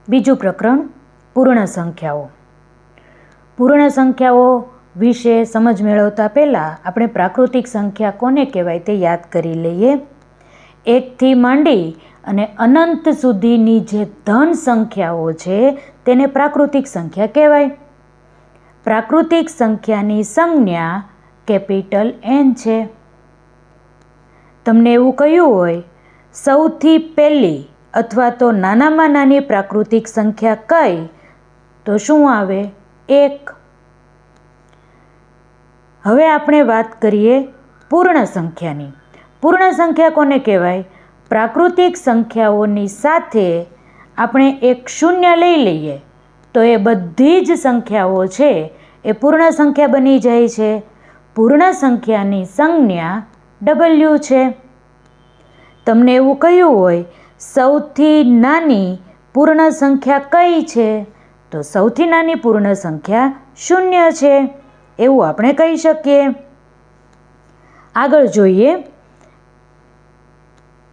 બીજું પ્રકરણ પૂર્ણ સંખ્યાઓ. પૂર્ણ સંખ્યાઓ વિશે સમજ મેળવતા પહેલાં આપણે પ્રાકૃતિક સંખ્યા કોને કહેવાય તે યાદ કરી લઈએ. 1થી માંડી અને અનંત સુધીની જે ધન સંખ્યાઓ છે તેને પ્રાકૃતિક સંખ્યા કહેવાય. પ્રાકૃતિક સંખ્યાની સંજ્ઞા કેપિટલ N છે. તમને એવું કહ્યું હોય સૌથી પહેલી અથવા તો નાનામાં નાની પ્રાકૃતિક સંખ્યા કઈ, તો શું આવે? 1. હવે આપણે વાત કરીએ પૂર્ણ સંખ્યાની. પૂર્ણ સંખ્યા કોને કહેવાય? પ્રાકૃતિક સંખ્યાઓની સાથે આપણે એક શૂન્ય લઈ લઈએ તો એ બધી જ સંખ્યાઓ છે એ પૂર્ણ સંખ્યા બની જાય છે. પૂર્ણ સંખ્યાની સંજ્ઞા W છે. તમને એવું કહ્યું હોય સૌથી નાની પૂર્ણ સંખ્યા કઈ છે, તો સૌથી નાની પૂર્ણ સંખ્યા 0 છે એવું આપણે કહી શકીએ. આગળ જોઈએ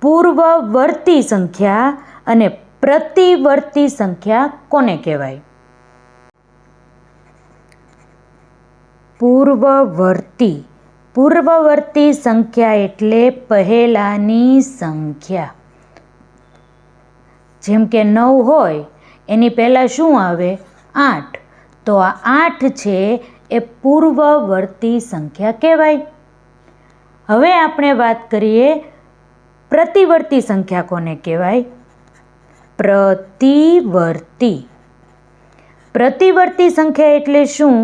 પૂર્વવર્તી સંખ્યા અને પ્રતિવર્તી સંખ્યા કોને કહેવાય? પૂર્વવર્તી સંખ્યા એટલે પહેલાની સંખ્યા. જેમ કે 9 હોય એની પહેલાં શું આવે? 8. તો આ 8 છે એ પૂર્વવર્તી સંખ્યા કહેવાય. હવે આપણે વાત કરીએ પ્રતિવર્તી સંખ્યા કોને કહેવાય? પ્રતિવર્તી સંખ્યા એટલે શું?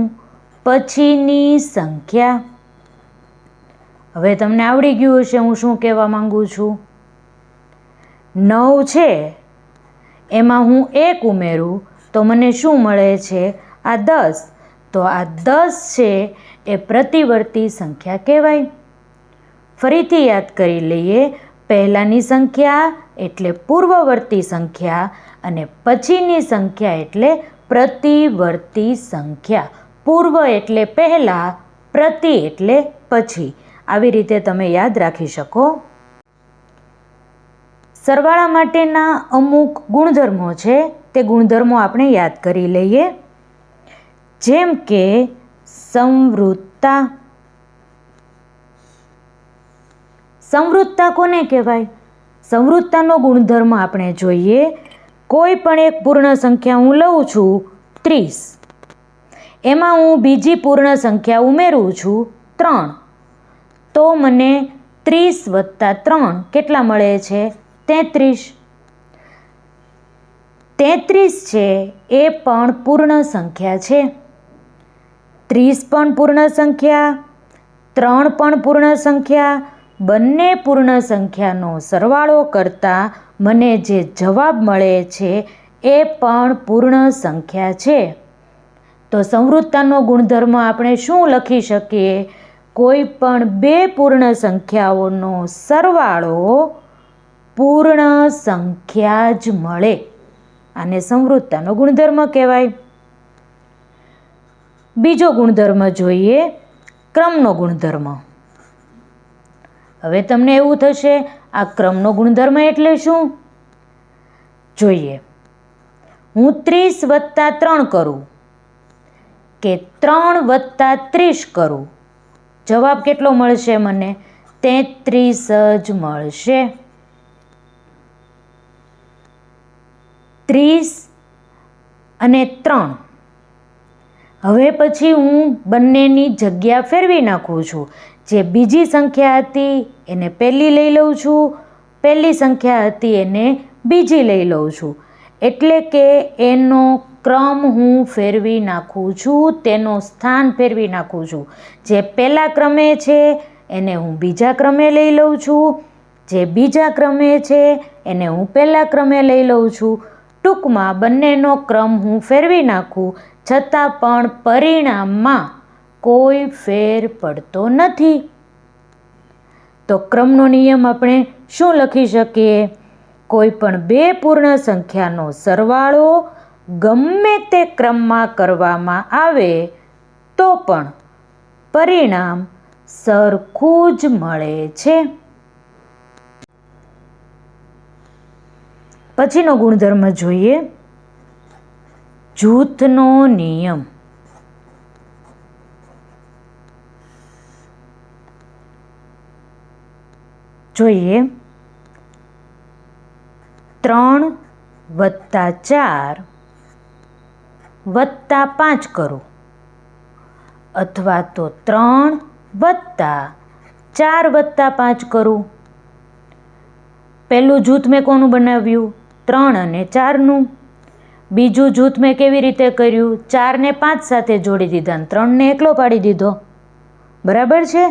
પછીની સંખ્યા. હવે તમને આવડી ગયું હશે હું શું કહેવા માંગુ છું. 9 છે એમાં હું 1 ઉમેરું તો મને શું મળે છે? આ 10. તો આ 10 છે એ પ્રતિવર્તી સંખ્યા કહેવાય. ફરીથી યાદ કરી લઈએ. પહેલાંની સંખ્યા એટલે પૂર્વવર્તી સંખ્યા અને પછીની સંખ્યા એટલે પ્રતિવર્તી સંખ્યા. પૂર્વ એટલે પહેલાં, પ્રતિ એટલે પછી. આવી રીતે તમે યાદ રાખી શકો. સરવાળા માટેના અમુક ગુણધર્મો છે તે ગુણધર્મો આપણે યાદ કરી લઈએ. જેમ કે સંવૃત્તતા. સંવૃત્તતા કોને કહેવાય? સંવૃત્તતાનો ગુણધર્મ આપણે જોઈએ. કોઈ પણ એક પૂર્ણ સંખ્યા હું લઉં છું 30, એમાં હું બીજી પૂર્ણ સંખ્યા ઉમેરું છું 3, તો મને 30 + 3 કેટલા મળે છે? 33. 33 છે એ પણ પૂર્ણ સંખ્યા છે. 30 પણ પૂર્ણ સંખ્યા, 3 પણ પૂર્ણ સંખ્યા. બંને પૂર્ણ સંખ્યાનો સરવાળો કરતાં મને જે જવાબ મળે છે એ પણ પૂર્ણ સંખ્યા છે. તો સંવૃત્તતાનો ગુણધર્મ આપણે શું લખી શકીએ? કોઈ પણ બે પૂર્ણ સંખ્યાઓનો સરવાળો પૂર્ણ સંખ્યા જ મળે. આને સંવૃત્તતાનો ગુણધર્મ કહેવાય. બીજો ગુણધર્મ જોઈએ ક્રમનો ગુણધર્મ. હવે તમને એવું થશે આ ક્રમનો ગુણધર્મ એટલે શું? જોઈએ. હું 30 + 3 કરું કે 3 + 30 કરું, જવાબ કેટલો મળશે મને? 33 જ મળશે. 30 અને 3. હવે પછી હું બંનેની જગ્યા ફેરવી નાખું છું. જે બીજી સંખ્યા હતી એને પહેલી લઈ લઉં છું, પહેલી સંખ્યા હતી એને બીજી લઈ લઉં છું. એટલે કે એનો ક્રમ હું ફેરવી નાખું છું, તેનો સ્થાન ફેરવી નાખું છું. જે પહેલા ક્રમે છે એને હું બીજા ક્રમે લઈ લઉં છું, જે બીજા ક્રમે છે એને હું પહેલા ક્રમે લઈ લઉં છું. ટૂંકમાં બંનેનો ક્રમ હું ફેરવી નાખું છતાં પણ પરિણામમાં કોઈ ફેર પડતો નથી. તો ક્રમનો નિયમ આપણે શું લખી શકીએ? કોઈ પણ બે પૂર્ણ સંખ્યાનો સરવાળો ગમે તે ક્રમમાં કરવામાં આવે તો પણ પરિણામ સરખું જ મળે છે. પછીનો ગુણધર્મ જોઈએ જૂથનો નિયમ. જોઈએ 3 + 4 + 5 કરો, અથવા તો 3 + 4 + 5 કરું. પહેલું જૂથ મેં કોનું બનાવ્યું? 3 અને 4નું. બીજું જૂથ મેં કેવી રીતે કર્યું? 4 ને 5 સાથે જોડી દીધા અને 3 ને એકલો પાડી દીધો. બરાબર છે.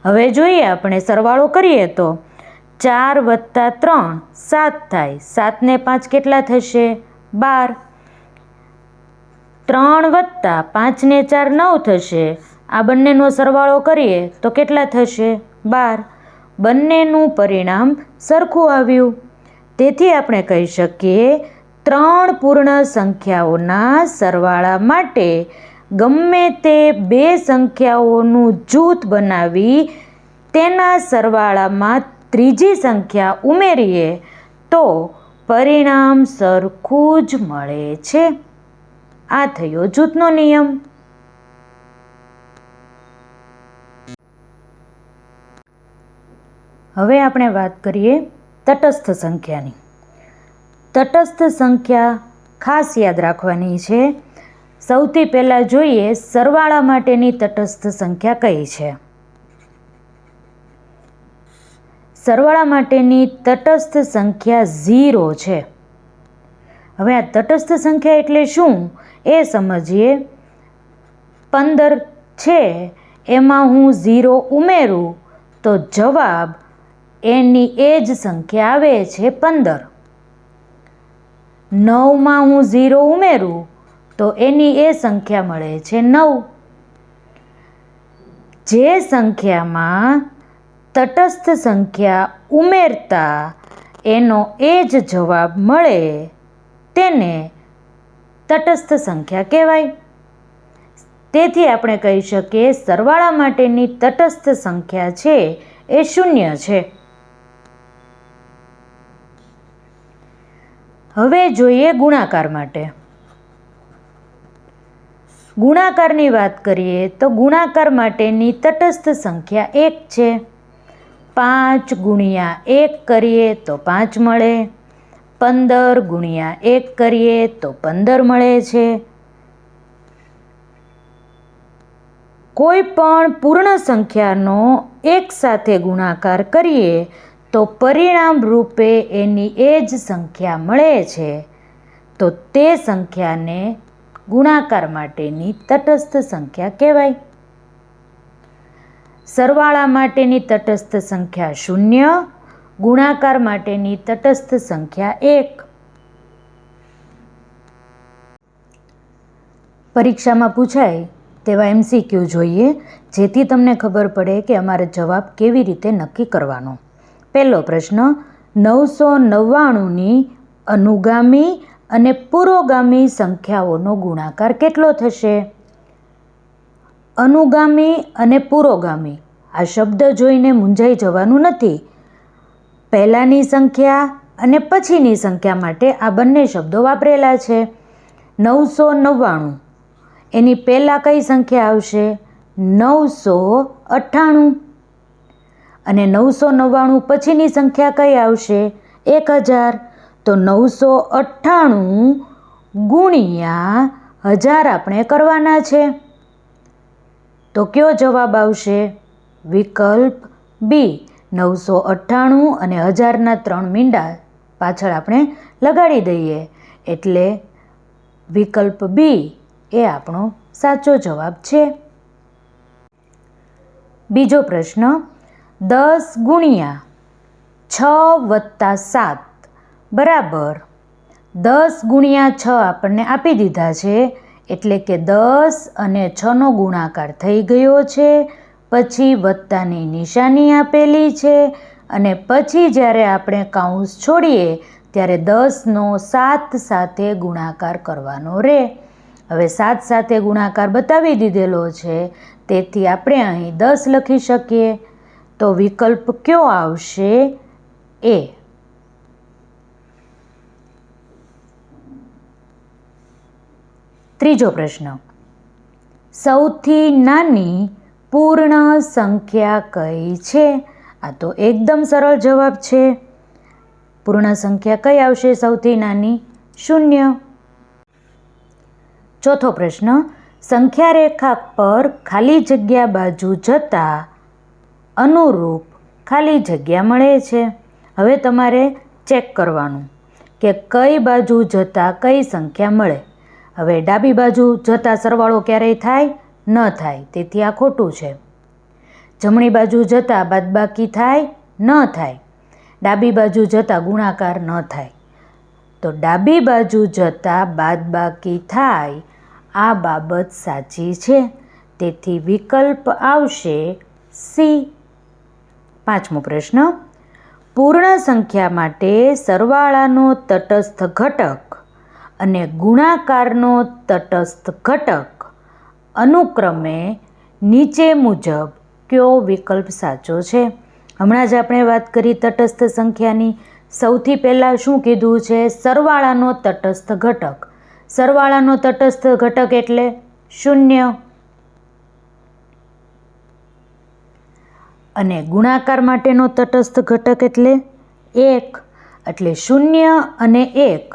હવે જોઈએ આપણે સરવાળો કરીએ તો 4 + 3 7 થાય. 7 ને 5 કેટલા થશે? 12. 3 + 5 ને 4 9 થશે. આ બંનેનો સરવાળો કરીએ તો કેટલા થશે? 12. બંનેનું પરિણામ સરખું આવ્યું. તેથી આપણે કહી શકીએ 3 પૂર્ણ સંખ્યાઓના સરવાળા માટે ગમે તે 2 સંખ્યાઓનું જૂથ બનાવી તેના સરવાળામાં ત્રીજી સંખ્યા ઉમેરીએ તો પરિણામ સરખું જ મળે છે. આ થયો જૂથનો નિયમ. હવે આપણે વાત કરીએ તટસ્થ સંખ્યાની. તટસ્થ સંખ્યા ખાસ યાદ રાખવાની છે. સૌથી પહેલાં જોઈએ સરવાળા માટેની તટસ્થ સંખ્યા કઈ છે. સરવાળા માટેની તટસ્થ સંખ્યા 0 છે. હવે આ તટસ્થ સંખ્યા એટલે શું એ સમજીએ. 15 છે એમાં હું 0 ઉમેરું તો જવાબ એની એ જ સંખ્યા આવે છે 15. 9માં હું 0 ઉમેરું તો એની એ સંખ્યા મળે છે 9. જે સંખ્યામાં તટસ્થ સંખ્યા ઉમેરતા એનો એ જ જવાબ મળે તેને તટસ્થ સંખ્યા કહેવાય. તેથી આપણે કહી શકીએ સરવાળા માટેની તટસ્થ સંખ્યા છે એ 0 છે. હવે જોઈએ ગુણાકાર માટે. ગુણાકારની વાત કરીએ તો ગુણાકાર માટેની તટસ્થ સંખ્યા 1 છે. 5 × 1 કરીએ તો 5 મળે. 15 × 1 કરીએ તો 15 મળે છે. કોઈ પણ પૂર્ણ સંખ્યાનો એક સાથે ગુણાકાર કરીએ તો પરિણામ રૂપે એની એ જ સંખ્યા મળે છે. તો તે સંખ્યાને ગુણાકાર માટેની તટસ્થ સંખ્યા કહેવાય. સરવાળા માટેની તટસ્થ સંખ્યા 0, ગુણાકાર માટેની તટસ્થ સંખ્યા 1. પરીક્ષામાં પૂછાય તેવા MCQ જોઈએ જેથી તમને ખબર પડે કે અમારે જવાબ કેવી રીતે નક્કી કરવાનો. પહેલો પ્રશ્ન, 999ની અનુગામી અને પુરોગામી સંખ્યાઓનો ગુણાકાર કેટલો થશે? અનુગામી અને પુરોગામી આ શબ્દ જોઈને મૂંઝાઈ જવાનું નથી. પહેલાંની સંખ્યા અને પછીની સંખ્યા માટે આ બંને શબ્દો વાપરેલા છે. 999 એની પહેલાં કઈ સંખ્યા આવશે? 998. અને 999 પછીની સંખ્યા કઈ આવશે? 1000. તો 998 ગુણ્યા 1000 આપણે કરવાના છે. તો કયો જવાબ આવશે? વિકલ્પ બી. 998 અને 1000ના 3 મીંડા પાછળ આપણે લગાડી દઈએ એટલે વિકલ્પ બી એ આપણો સાચો જવાબ છે. બીજો પ્રશ્ન, 10 ગુણ્યા 6 + 7 બરાબર 10 ગુણ્યા 6 આપણને આપી દીધા છે એટલે કે 10 અને 6નો ગુણાકાર થઈ ગયો છે. પછી વત્તાની નિશાની આપેલી છે અને પછી જ્યારે આપણે કૌંસ છોડીએ ત્યારે 10નો 7 સાથે ગુણાકાર કરવાનો રહે. હવે 7 સાથે ગુણાકાર બતાવી દીધેલો છે તેથી આપણે અહીં 10 લખી શકીએ. તો વિકલ્પ કયો આવશે? એ. ત્રીજો પ્રશ્ન, સૌથી નાની પૂર્ણ સંખ્યા કઈ છે? આ તો એકદમ સરળ જવાબ છે. પૂર્ણ સંખ્યા કઈ આવશે સૌથી નાની? 0. ચોથો પ્રશ્ન, સંખ્યા રેખા પર ખાલી જગ્યા બાજુ જતા અનુરૂપ ખાલી જગ્યા મળે છે. હવે તમારે ચેક કરવાનું કે કઈ બાજુ જતાં કઈ સંખ્યા મળે. હવે ડાબી બાજુ જતાં સરવાળો ક્યારેય થાય? ન થાય, તેથી આ ખોટું છે. જમણી બાજુ જતાં બાદબાકી થાય? ન થાય. ડાબી બાજુ જતાં ગુણાકાર ન થાય. તો ડાબી બાજુ જતાં બાદબાકી થાય આ બાબત સાચી છે, તેથી વિકલ્પ આવશે સી. પાંચમો પ્રશ્ન, પૂર્ણ સંખ્યા માટે સરવાળાનો તટસ્થ ઘટક અને ગુણાકારનો તટસ્થ ઘટક અનુક્રમે નીચે મુજબ કયો વિકલ્પ સાચો છે? હમણાં જ આપણે વાત કરી તટસ્થ સંખ્યાની. સૌથી પહેલાં શું કીધું છે? સરવાળાનો તટસ્થ ઘટક. સરવાળાનો તટસ્થ ઘટક એટલે 0. અને ગુણાકાર માટેનો તટસ્થ ઘટક એટલે 1. એટલે 0 અને 1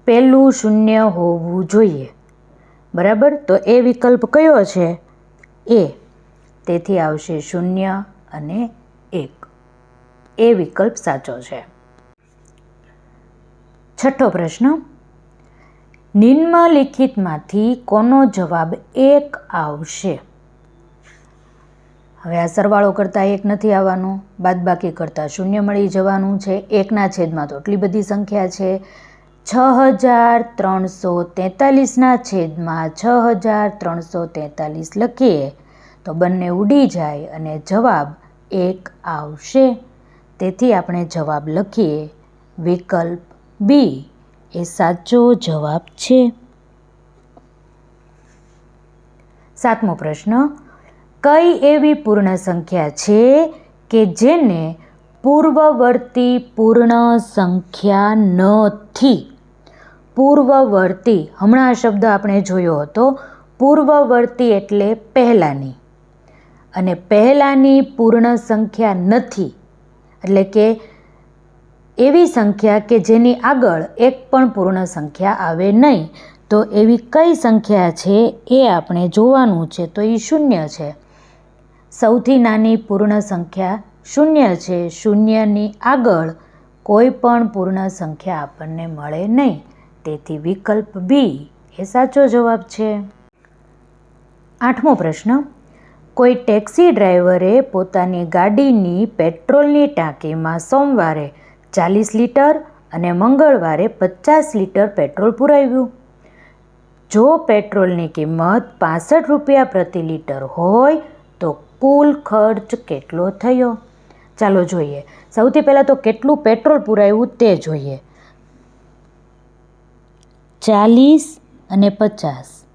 પહેલું 0 હોવું જોઈએ. બરાબર? તો એ વિકલ્પ કયો છે? એ. તેથી આવશે 0 અને 1. એ વિકલ્પ સાચો છે. છઠ્ઠો પ્રશ્ન, નિમ્નલિખિતમાંથી કોનો જવાબ 1 આવશે? હવે આ સરવાળો કરતાં 1 નથી આવવાનો, બાદબાકી કરતાં 0 મળી જવાનું છે. 1ના છેદમાં તો એટલી બધી સંખ્યા છે. 6343ના છેદમાં 6343 લખીએ તો બંને ઉડી જાય અને જવાબ 1 આવશે. તેથી આપણે જવાબ લખીએ વિકલ્પ બી એ સાચો જવાબ છે. સાતમો પ્રશ્ન, કઈ એવી પૂર્ણ સંખ્યા છે કે જેને પૂર્વવર્તી પૂર્ણ સંખ્યા નથી? પૂર્વવર્તી, હમણાં આ શબ્દ આપણે જોયો હતો. પૂર્વવર્તી એટલે પહેલાંની, અને પહેલાંની પૂર્ણ સંખ્યા નથી એટલે કે એવી સંખ્યા કે જેની આગળ એક પણ પૂર્ણ સંખ્યા આવે નહીં. તો એવી કઈ સંખ્યા છે એ આપણે જોવાનું છે. તો એ 0 છે. સૌથી નાની પૂર્ણ સંખ્યા 0 છે. 0ની આગળ કોઈ પણ પૂર્ણ સંખ્યા આપણને મળે નહીં. તેથી વિકલ્પ બી એ સાચો જવાબ છે. આઠમો પ્રશ્ન, કોઈ ટેક્સી ડ્રાઈવરે પોતાની ગાડીની પેટ્રોલની ટાંકીમાં સોમવારે 40 લીટર અને મંગળવારે 50 લીટર પેટ્રોલ પુરાવ્યું. જો પેટ્રોલની કિંમત 65 રૂપિયા પ્રતિ લીટર હોય તો કુલ ખર્ચ કેટલો થયો? ચાલો જોઈએ. સૌથી પહેલાં તો કેટલું પેટ્રોલ પુરાવ્યું તે જોઈએ. 40 અને 50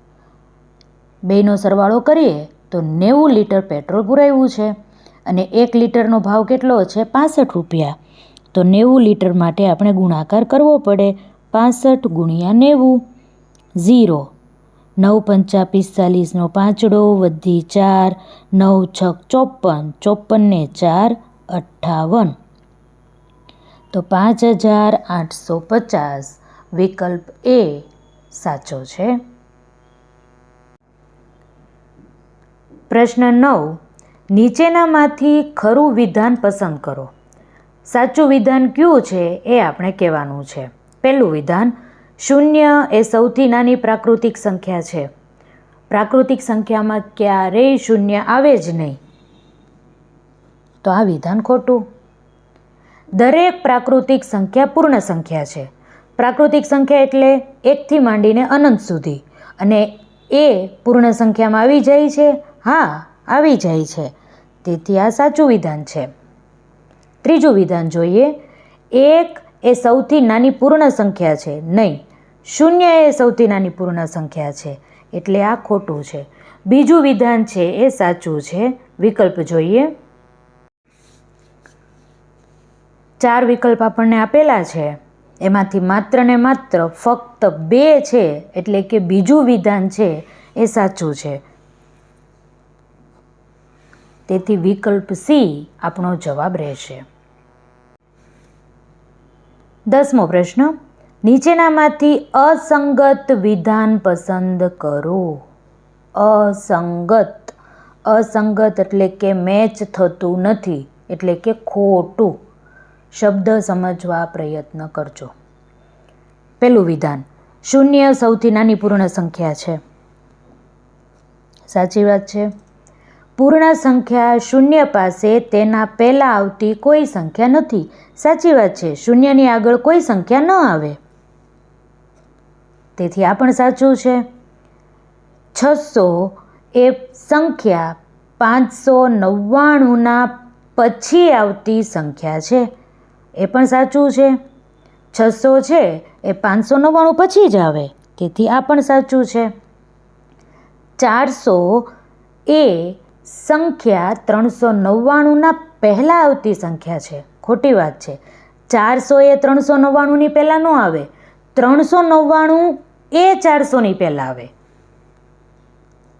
બેનો સરવાળો કરીએ તો 90 લીટર પેટ્રોલ પુરાવ્યું છે અને 1 લીટરનો ભાવ કેટલો છે? 65 રૂપિયા. તો 90 લીટર માટે આપણે ગુણાકાર કરવો પડે. 65 ગુણ્યા 90, 0. 9 પંચા 45નો પાંચડો વધી 4, 9 છક 54, 54 ને 4 58. તો 5850 વિકલ્પ એ સાચો છે. પ્રશ્ન 9, નીચેનામાંથી ખરું વિધાન પસંદ કરો. સાચું વિધાન કયું છે એ આપણે કહેવાનું છે. પહેલું વિધાન, 0 એ સૌથી નાની પ્રાકૃતિક સંખ્યા છે. પ્રાકૃતિક સંખ્યામાં ક્યારેય 0 આવે જ નહીં. તો આ વિધાન ખોટું. દરેક પ્રાકૃતિક સંખ્યા પૂર્ણ સંખ્યા છે. પ્રાકૃતિક સંખ્યા એટલે 1થી માંડીને અનંત સુધી. અને એ પૂર્ણ સંખ્યામાં આવી જાય છે? હા, આવી જાય છે. તેથી આ સાચું વિધાન છે. ત્રીજું વિધાન જોઈએ. 1 એ સૌથી નાની પૂર્ણ સંખ્યા છે. નહીં, 0 એ સૌથી નાની પૂર્ણ સંખ્યા છે. એટલે આ ખોટું છે. બીજું વિધાન છે એ સાચું છે. વિકલ્પ જોઈએ. 4 વિકલ્પ આપણને આપેલા છે. એમાંથી માત્ર ને માત્ર ફક્ત 2 છે, એટલે કે બીજું વિધાન છે એ સાચું છે. તેથી વિકલ્પ સી આપણો જવાબ રહેશે. 10મો પ્રશ્ન, નીચેનામાંથી અસંગત વિધાન પસંદ કરો. અસંગત એટલે કે મેચ થતું નથી, એટલે કે ખોટું. શબ્દ સમજવા પ્રયત્ન કરજો. પહેલું વિધાન, 0 સૌથી નાની પૂર્ણ સંખ્યા છે. સાચી વાત છે. પૂર્ણ સંખ્યા 0 પાસે તેના પહેલા આવતી કોઈ સંખ્યા નથી. સાચી વાત છે. 0ની આગળ કોઈ સંખ્યા ન આવે, તેથી આ પણ સાચું છે. 600 એ સંખ્યા 599ના પછી આવતી સંખ્યા છે. એ પણ સાચું છે. 600 છે એ 599 પછી જ આવે, તેથી આ પણ સાચું છે. 400 એ સંખ્યા 399ના પહેલાં આવતી સંખ્યા છે. ખોટી વાત છે. 400 એ 399ની પહેલાં ન આવે, 399 એ 400ની પહેલાં આવે.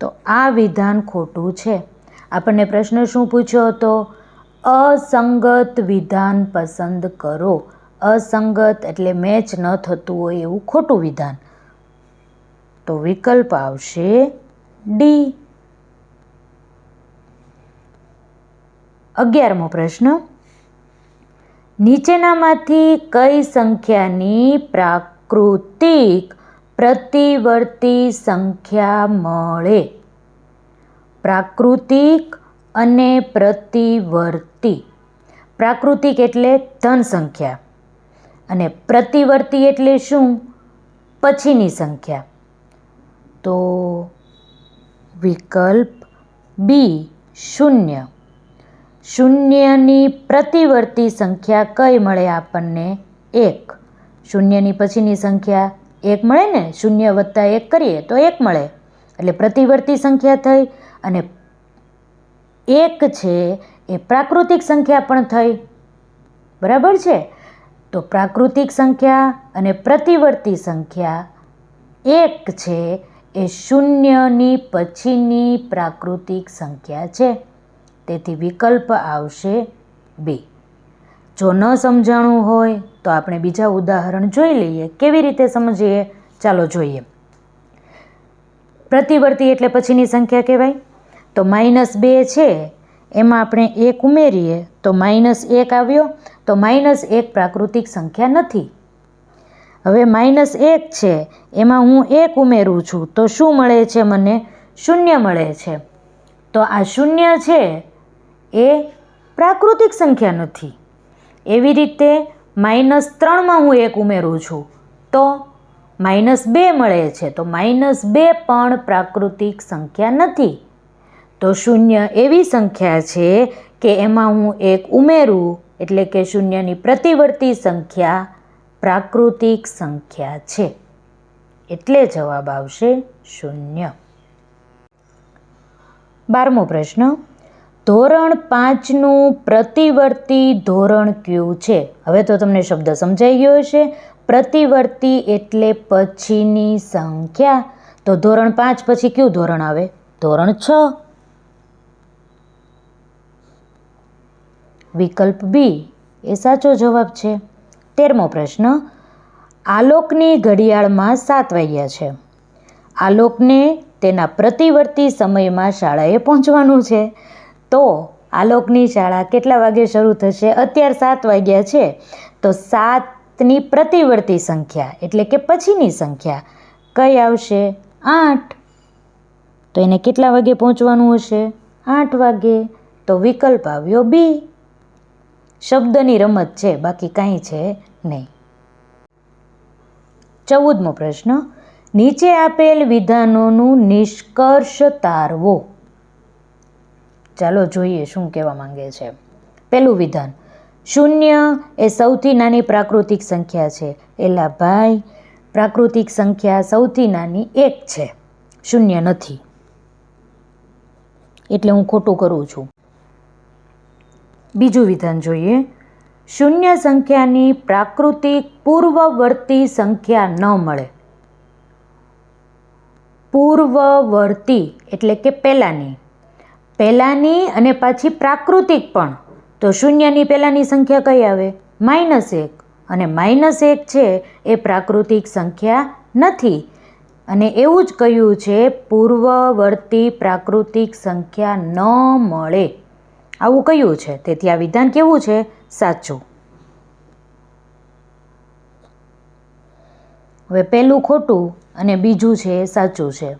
તો આ વિધાન ખોટું છે. આપણને પ્રશ્ન શું પૂછ્યો હતો? અસંગત વિધાન પસંદ કરો. અસંગત એટલે મેચ ન થતું હોય એવું ખોટું વિધાન. તો વિકલ્પ આવશે ડી. 11મો પ્રશ્ન, નીચેનામાંથી કઈ સંખ્યાની પ્રાકૃતિક પ્રતિવર્તી સંખ્યા મળે? પ્રાકૃતિક અને પ્રતિવર્તી. પ્રાકૃતિક એટલે ધન સંખ્યા અને પ્રતિવર્તી એટલે શું? પછીની સંખ્યા. તો વિકલ્પ બી 0. 0ની પ્રતિવર્તી સંખ્યા કઈ મળે આપણને? 1. 0ની પછીની સંખ્યા 1 મળે ને, 0 વત્તા 1 કરીએ તો 1 મળે, એટલે પ્રતિવર્તી સંખ્યા થઈ. અને 1 છે એ પ્રાકૃતિક સંખ્યા પણ થઈ. બરાબર છે. તો પ્રાકૃતિક સંખ્યા અને પ્રતિવર્તી સંખ્યા 1 છે એ 0ની પછીની પ્રાકૃતિક સંખ્યા છે. તેથી વિકલ્પ આવશે બી. જો ન સમજાણું હોય તો આપણે બીજા ઉદાહરણ જોઈ લઈએ. કેવી રીતે સમજીએ? ચાલો જોઈએ. પ્રતિવર્તી એટલે પછીની સંખ્યા કહેવાય. તો -2 છે એમાં આપણે 1 ઉમેરીએ તો -1 આવ્યો. તો -1 પ્રાકૃતિક સંખ્યા નથી. હવે -1 છે એમાં હું 1 ઉમેરું છું તો શું મળે છે મને? 0 મળે છે. તો આ 0 છે એ પ્રાકૃતિક સંખ્યા નથી. એવી રીતે -3માં હું 1 ઉમેરું છું તો -2 મળે છે. તો -2 પણ પ્રાકૃતિક સંખ્યા નથી. તો 0 એવી સંખ્યા છે કે એમાં હું 1 ઉમેરું એટલે કે 0ની પ્રતિવર્તી સંખ્યા પ્રાકૃતિક સંખ્યા છે. એટલે જવાબ આવશે 0. 12મો પ્રશ્ન, ધોરણ 5નું પ્રતિવર્તી ધોરણ કયું છે? હવે તો તમને શબ્દ સમજાઈ ગયો હશે. પ્રતિવર્તી એટલે પછીની સંખ્યા. તો ધોરણ 5 પછી કયું ધોરણ આવે? ધોરણ 6. વિકલ્પ બી એ સાચો જવાબ છે. 13મો પ્રશ્ન, આલોકની ઘડિયાળમાં 7 વાગ્યા છે. આલોકને તેના પ્રતિવર્તી સમયમાં શાળાએ પહોંચવાનું છે. તો આલોકની શાળા કેટલા વાગે શરૂ થશે? અત્યારે 7 વાગ્યા છે. તો 7ની પ્રતિવર્તી સંખ્યા એટલે કે પછીની સંખ્યા કઈ આવશે? 8. તો એને કેટલા વાગે પહોંચવાનું હશે? 8 વાગે. તો વિકલ્પ આવ્યો બી. શબ્દની રમત છે, બાકી કાંઈ છે નહીં. 14મો પ્રશ્ન, નીચે આપેલ વિધાનોનું નિષ્કર્ષ તારવો. ચાલો જોઈએ શું કહેવા માંગે છે. પહેલું વિધાન, 0 એ સૌથી નાની પ્રાકૃતિક સંખ્યા છે. એલા ભાઈ, પ્રાકૃતિક સંખ્યા સૌથી નાની 1 છે, 0 નથી. એટલે હું ખોટું કરું છું. બીજું વિધાન જોઈએ. શૂન્ય સંખ્યાની પ્રાકૃતિક પૂર્વવર્તી સંખ્યા ન મળે. પૂર્વવર્તી એટલે કે પહેલાંની અને પાછી પ્રાકૃતિક પણ. તો શૂન્યની પહેલાંની સંખ્યા કઈ આવે? -1. અને -1 છે એ પ્રાકૃતિક સંખ્યા નથી. અને એવું જ કહ્યું છે પૂર્વવર્તી પ્રાકૃતિક સંખ્યા ન મળે, આવું કહ્યું છે. તેથી આ વિધાન કેવું છે? સાચું. હવે પહેલું ખોટું અને બીજું છે એ સાચું છે.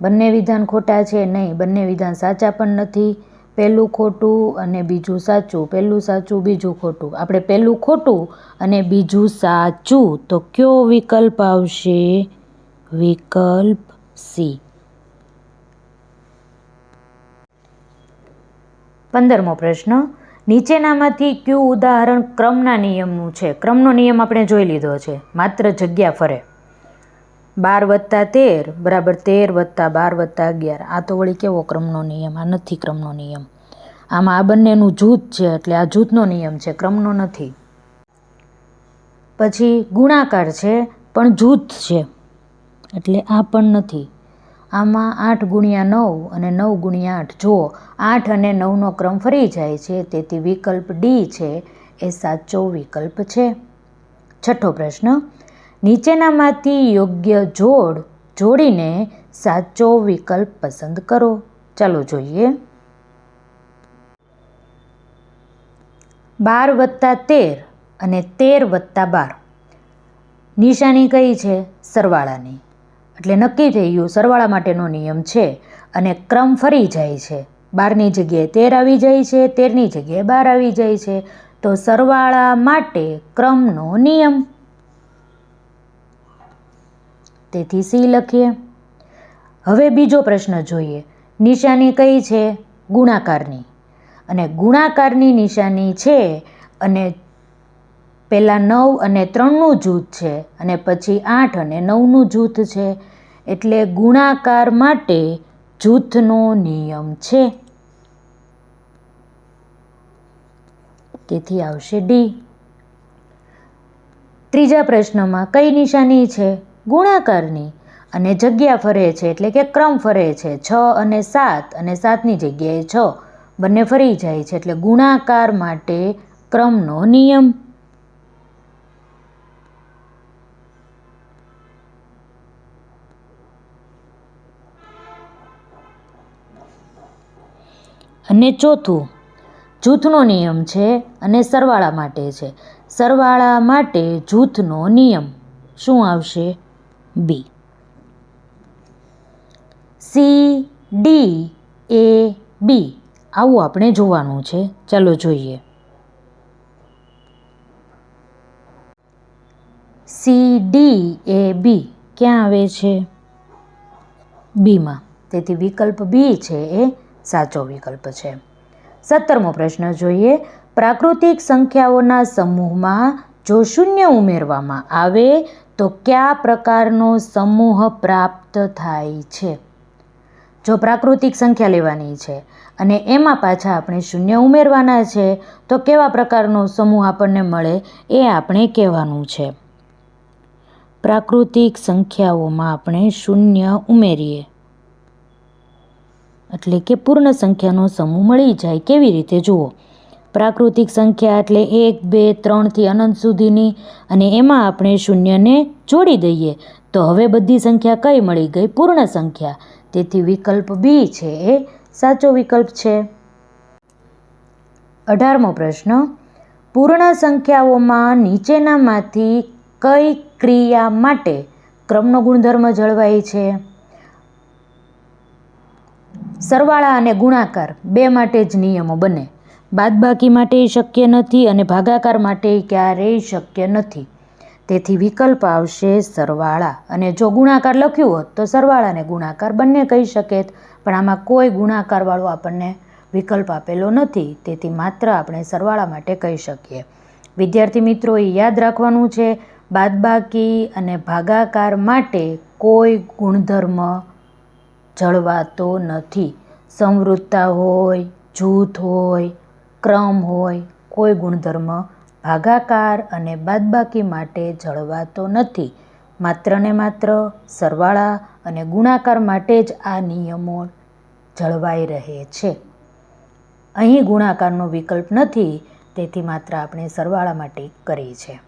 બંને વિધાન ખોટા છે? નહીં, બંને વિધાન સાચા પણ નથી. પહેલું ખોટું અને બીજું સાચું, પહેલું સાચું બીજું ખોટું. આપણે પહેલું ખોટું અને બીજું સાચું, તો કયો વિકલ્પ આવશે? વિકલ્પ સી. 15મો પ્રશ્ન, નીચેનામાંથી કયું ઉદાહરણ ક્રમના નિયમનું છે? ક્રમનો નિયમ આપણે જોઈ લીધો છે, માત્ર જગ્યા ફરે. 12 + 13 = 13 + 12 + 11. આ તો વળી કેવો ક્રમનો નિયમ? આ નથી ક્રમનો નિયમ. આમાં આ બંનેનું જૂથ છે એટલે આ જૂથનો નિયમ છે, ક્રમનો નથી. પછી ગુણાકાર છે પણ જૂથ છે એટલે આ પણ નથી. આમાં 8 × 9 અને 9 × 8. જુઓ, 8 અને 9નો ક્રમ ફરી જાય છે, તેથી વિકલ્પ ડી છે એ સાચો વિકલ્પ છે. 6થો પ્રશ્ન, નીચેનામાંથી યોગ્ય જોડ જોડીને સાચો વિકલ્પ પસંદ કરો. ચાલો જોઈએ. 12 + 13 અને 13 + 12. નિશાની કઈ છે? સરવાળાની. એટલે નક્કી થઈ ગયું સરવાળા માટેનો નિયમ છે અને ક્રમ ફરી જાય છે. 12ની જગ્યાએ 13 આવી જાય છે, 13ની જગ્યાએ 12 આવી જાય છે. તો સરવાળા માટે ક્રમનો નિયમ. તેથી સી લખીએ. હવે બીજો પ્રશ્ન જોઈએ. નિશાની કઈ છે? ગુણાકારની. અને ગુણાકારની નિશાની છે અને પહેલાં 9 અને 3નું જૂથ છે અને પછી 8 અને 9નું જૂથ છે. એટલે ગુણાકાર માટે જૂથનો નિયમ છે. તેથી આવશે ડી. ત્રીજા પ્રશ્નમાં કઈ નિશાની છે? ગુણાકારની. અને જગ્યા ફરે છે એટલે કે ક્રમ ફરે છે. 6 અને 7 અને 7ની જગ્યાએ 6 બંને ફરી જાય છે એટલે ગુણાકાર માટે ક્રમનો નિયમ. અને ચોથું જૂથનો નિયમ છે અને સરવાળા માટે છે. સરવાળા માટે જૂથનો નિયમ શું આવશે? બી. સી, ડી, એ, બી આવું આપણે જોવાનું છે. ચાલો જોઈએ. સી, ડી, એ, બી ક્યાં આવે છે? બીમાં. તેથી વિકલ્પ બી છે એ સાચો વિકલ્પ છે. 17મો પ્રશ્ન જોઈએ. પ્રાકૃતિક સંખ્યાઓના સમૂહમાં જો શૂન્ય ઉમેરવામાં આવે તો કયા પ્રકારનો સમૂહ પ્રાપ્ત થાય છે? જો પ્રાકૃતિક સંખ્યા લેવાની છે અને એમાં પાછા આપણે શૂન્ય ઉમેરવાના છે તો કેવા પ્રકારનો સમૂહ આપણને મળે એ આપણે કહેવાનું છે. પ્રાકૃતિક સંખ્યાઓમાં આપણે શૂન્ય ઉમેરીએ એટલે કે પૂર્ણ સંખ્યાનો સમૂહ મળી જાય. કેવી રીતે? જુઓ, પ્રાકૃતિક સંખ્યા એટલે 1, 2, 3થી અનંત સુધીની, અને એમાં આપણે શૂન્યને જોડી દઈએ તો હવે બધી સંખ્યા કઈ મળી ગઈ? પૂર્ણ સંખ્યા. તેથી વિકલ્પ બી છે એ સાચો વિકલ્પ છે. 18મો પ્રશ્ન, પૂર્ણ સંખ્યાઓમાં નીચેનામાંથી કઈ ક્રિયા માટે ક્રમનો ગુણધર્મ જળવાય છે? સરવાળા અને ગુણાકાર બે માટે જ નિયમો બને. બાદબાકી માટે શક્ય નથી અને ભાગાકાર માટે ક્યારેય શક્ય નથી. તેથી વિકલ્પ આવશે સરવાળા. અને જો ગુણાકાર લખ્યું હોત તો સરવાળા અને ગુણાકાર બંને કહી શકે, પણ આમાં કોઈ ગુણાકારવાળો આપણને વિકલ્પ આપેલો નથી. તેથી માત્ર આપણે સરવાળા માટે કહી શકીએ. વિદ્યાર્થી મિત્રોએ યાદ રાખવાનું છે, બાદબાકી અને ભાગાકાર માટે કોઈ ગુણધર્મ જળવાતો નથી. સંવૃત્તા હોય, જૂથ હોય, ક્રમ હોય, કોઈ ગુણધર્મ ભાગાકાર અને બાદબાકી માટે જળવાતો નથી. માત્ર ને માત્ર સરવાળા અને ગુણાકાર માટે જ આ નિયમો જળવાઈ રહે છે. અહીં ગુણાકારનો વિકલ્પ નથી, તેથી માત્ર આપણે સરવાળા માટે કરી છે.